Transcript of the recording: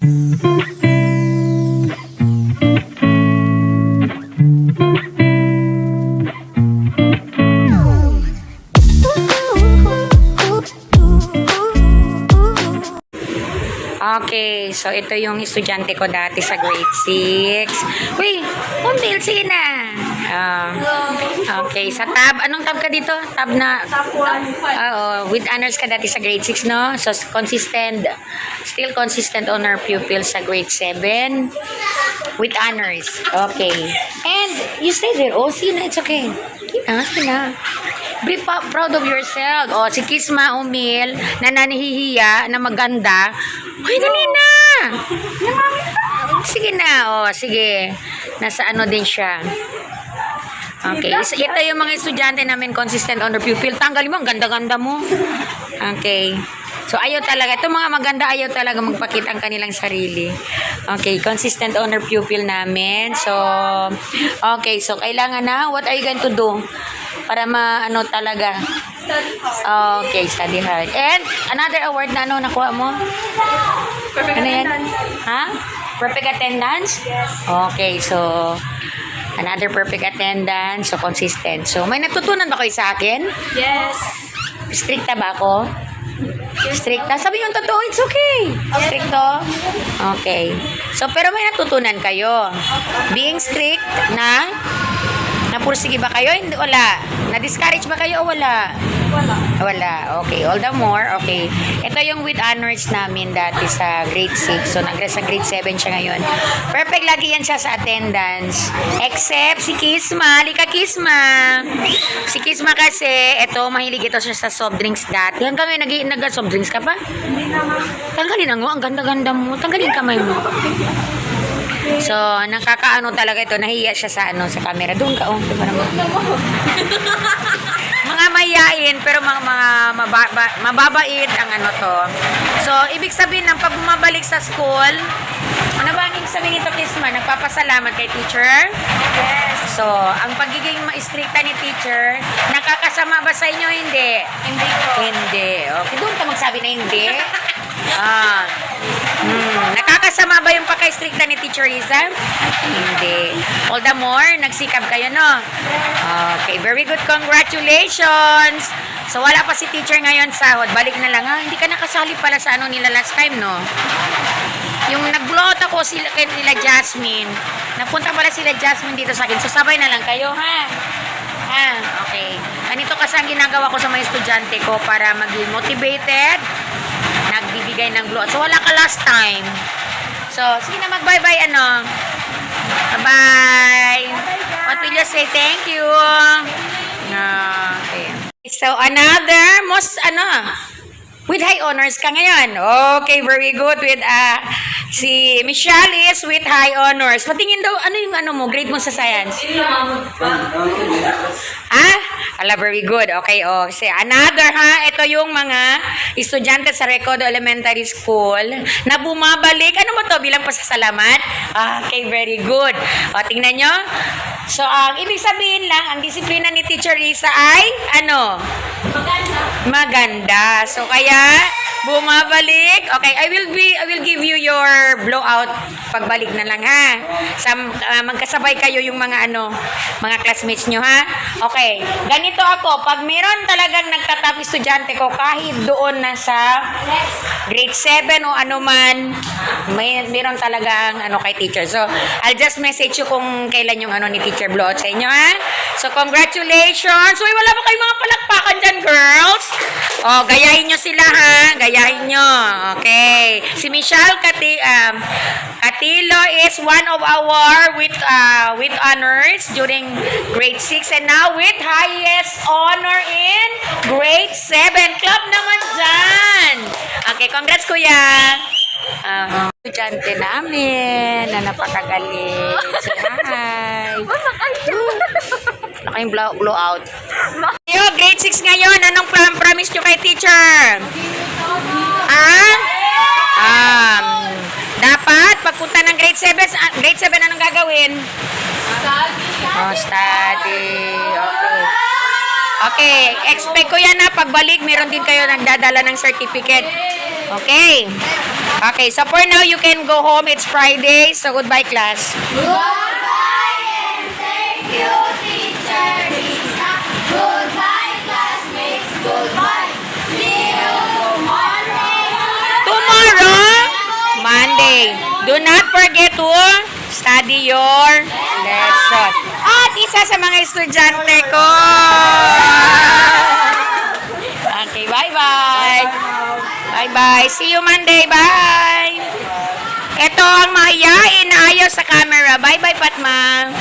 Okay, so ito yung estudyante ko dati sa grade 6. Uy, Umbil, sige na. Okay, sa tab, anong tab ka dito? Tab na? Top 1, 5. With honors ka dati sa grade 6, no? So, still consistent honor pupil sa grade 7 with honors. Okay. And you stay there. Oh, see na, it's okay. Sige na. Be proud of yourself. Oh, si Kisma Umil, na nanihihiya, na maganda. Uy, dali na! Sige na, oh, sige. Nasa ano din siya. Okay, so, ito yung mga estudyante namin, consistent honor pupil. Tanggalin mo, ang ganda-ganda mo. Okay. So, ayaw talaga. Ito mga maganda, ayaw talaga magpakita ang kanilang sarili. Okay, consistent honor pupil namin. So, okay. So, kailangan na, what are you going to do? Para maano talaga. Okay, study hard. And, another award na ano, nakuha mo? Perfect Ano yan? attendance. Ha? Perfect attendance? Yes. Okay, so, another perfect attendance. So, consistent. So, may natutunan ba kayo sa akin? Yes. Stricta ba ako? Stricta? Sabi yung totoo, it's okay. Stricto? Okay. So, pero may natutunan kayo. Being strict na napursige ba kayo? Hindi, wala. Na-discourage ba kayo o wala? Wala. Wala. Okay. All the more. Okay. Ito yung with honors namin dati sa grade 6. So, sa grade 7 siya ngayon. Perfect lagi yan siya sa attendance. Except si Kisma. Halika, Kisma. Si Kisma kasi, ito, mahilig ito siya sa soft drinks dati. Hanggang ngayon, nag-soft drinks ka pa? Hindi naman. Tanggalin ang ang ganda-ganda mo. Tanggalin kamay mo. So, nakakaano talaga ito. Nahiya siya sa sa camera. Doon ka, oh. Diba naman? Mga mayayain, pero mga mababait ang ano to. So, ibig sabihin ng pag bumabalik sa school, ano ba ang ibig sabihin nito, Kisma? Nagpapasalamat kay teacher? Yes. So, ang pagiging stricta ni teacher, nakakasama ba sa inyo? Hindi. Hindi ko. Hindi. Okay, doon ka magsabi na hindi. Nakakasama ba yung pagka-stricta ni Teacher Riza? Hindi. All the more, nagsikap kayo, no? Okay, very good. Congratulations! So, wala pa si teacher ngayon sahod. Balik na lang, ha? Hindi ka nakasali pala sa ano nila last time, no? Yung nag-blowout ako kay nila Jasmine. Napunta pala sila Jasmine dito sa akin. So, sabay na lang kayo, ha? Okay. Ganito kasi ang ginagawa ko sa mga estudyante ko para maging motivated, nagbibigay ng blowout. So, wala ka last time. So, sige na, mag-bye-bye, ano? Bye-bye. What will you say? Thank you. Okay. So, another, with high honors ka ngayon. Okay, very good. With, si Michelle is with high honors. Patingin daw, ano yung mo, grade mo sa science? Ala, very good. Okay, kasi another, ito yung mga estudyante sa Recodo Elementary School na bumabalik. Ano mo to, bilang pasasalamat? Okay, very good. O, tingnan nyo. So, ang ibig sabihin lang, ang disiplina ni Teacher Risa ay, maganda. So, kaya, bumabalik. Okay, I will give you your blowout pagbalik na lang, ha? Magkasabay kayo yung mga mga classmates nyo, ha? Okay, ganito ako. Pag meron talagang nagtatap estudyante ko, kahit doon na sa grade 7 o anuman, meron talagang kay teacher. So, I'll just message you kung kailan yung ni teacher blowout sa inyo, ha? So, congratulations! Uy, wala ba kayong mga palakpakan dyan, girls? Oh, gayahin nyo sila, ha? Gayahin nyo. Okay. Si Michelle Catilo is one of our with honors during grade 6 and now with highest honor in grade 7. Club naman dyan. Okay, congrats, kuya. Estudyante namin na napakagaling. Hi. Naka yung blowout. Yo, grade 6 ngayon. Anong promise nyo kay teacher? Dapat, pagpunta ng grade 7, anong gagawin? Study. Okay. Okay, expect ko yan na pagbalik, meron din kayo nagdadala ng certificate. Okay. Okay, so for now, you can go home. It's Friday. So, goodbye, class. Goodbye and thank you, Teacher Rita. Goodbye, classmates. Goodbye. See you Tomorrow, Monday. Do not forget to study your lesson. At isa sa mga estudyante ko. Okay, bye-bye. Bye-bye. See you Monday. Bye. Ito ang mahiyain na ayaw sa camera. Bye-bye, Patma.